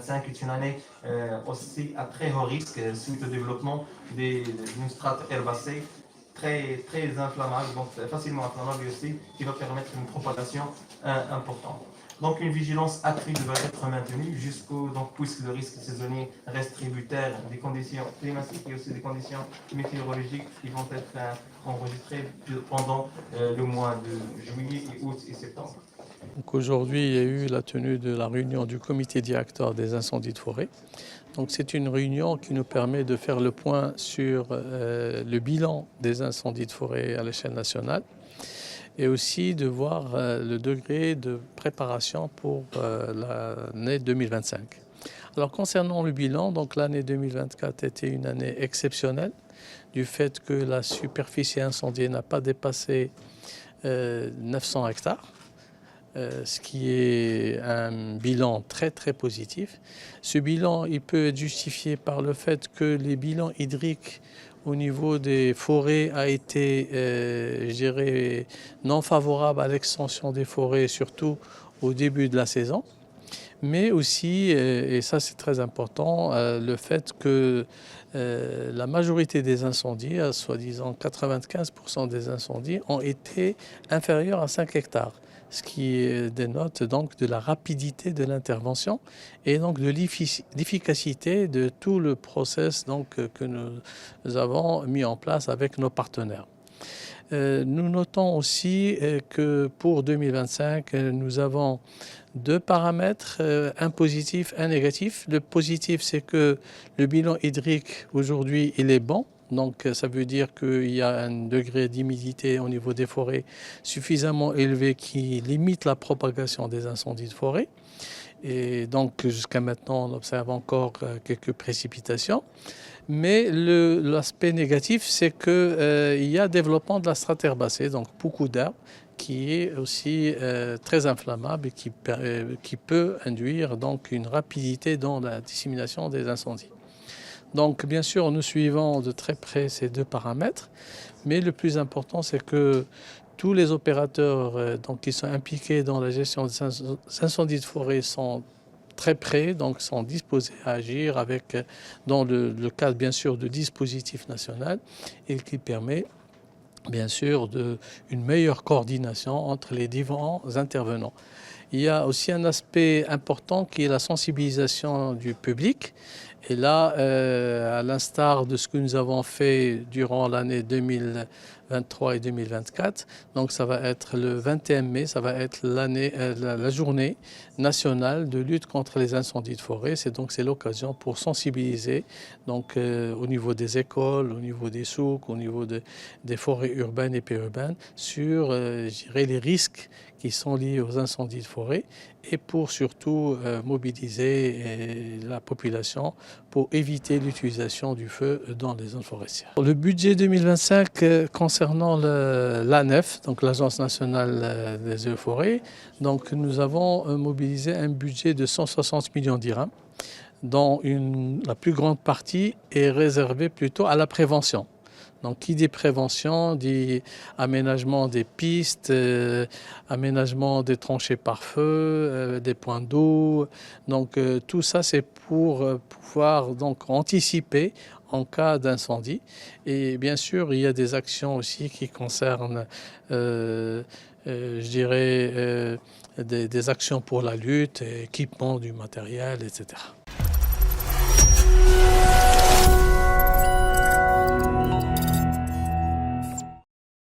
2025 est une année aussi à très haut risque suite au développement d'une strate herbacée très inflammable, donc facilement inflammable aussi, qui va permettre une propagation importante. Donc une vigilance accrue devrait être maintenue puisque le risque saisonnier reste tributaire des conditions climatiques et aussi des conditions météorologiques qui vont être enregistrées pendant le mois de juillet, août et septembre. Donc aujourd'hui, il y a eu la tenue de la réunion du comité directeur des incendies de forêt. Donc c'est une réunion qui nous permet de faire le point sur le bilan des incendies de forêt à l'échelle nationale et aussi de voir le degré de préparation pour l'année 2025. Alors concernant le bilan, donc l'année 2024 était une année exceptionnelle du fait que la superficie incendiée n'a pas dépassé 900 hectares. Ce qui est un bilan très positif. Ce bilan, il peut être justifié par le fait que les bilans hydriques au niveau des forêts a été, je dirais, non favorable à l'extension des forêts, surtout au début de la saison. Mais aussi, et ça c'est très important, le fait que la majorité des incendies, soi-disant 95% des incendies, ont été inférieurs à 5 hectares. Ce qui dénote donc de la rapidité de l'intervention et donc de l'efficacité de tout le process donc, que nous avons mis en place avec nos partenaires. Nous notons aussi que pour 2025, nous avons deux paramètres, un positif, un négatif. Le positif, c'est que le bilan hydrique aujourd'hui, il est bon. Donc ça veut dire qu'il y a un degré d'humidité au niveau des forêts suffisamment élevé qui limite la propagation des incendies de forêt. Et donc jusqu'à maintenant, on observe encore quelques précipitations. Mais l'aspect négatif, c'est qu'il y a développement de la strate herbacée, donc beaucoup d'herbes, qui est aussi très inflammable et qui peut induire donc une rapidité dans la dissémination des incendies. Donc bien sûr, nous suivons de très près ces deux paramètres, mais le plus important, c'est que tous les opérateurs qui sont impliqués dans la gestion des incendies de forêt sont très près, donc sont disposés à agir dans le cadre bien sûr de dispositifs nationaux et qui permet bien sûr une meilleure coordination entre les différents intervenants. Il y a aussi un aspect important qui est la sensibilisation du public. Et là, à l'instar de ce que nous avons fait durant l'année 2023 et 2024, donc ça va être le 21 mai, ça va être la journée nationale de lutte contre les incendies de forêt. C'est l'occasion pour sensibiliser donc, au niveau des écoles, au niveau des souks, au niveau des forêts urbaines et périurbaines sur je dirais, les risques qui sont liés aux incendies de forêt et pour surtout mobiliser la population pour éviter l'utilisation du feu dans les zones forestières. Le budget 2025 concernant l'ANEF, donc l'Agence nationale des eaux et forêts, donc nous avons mobilisé un budget de 160 millions dirhams dont la plus grande partie est réservée plutôt à la prévention. Donc, qui dit prévention, dit aménagement des pistes, aménagement des tranchées par feu, des points d'eau. Donc, tout ça, c'est pour pouvoir donc, anticiper en cas d'incendie. Et bien sûr, il y a des actions aussi qui concernent, je dirais, des actions pour la lutte, équipement du matériel, etc.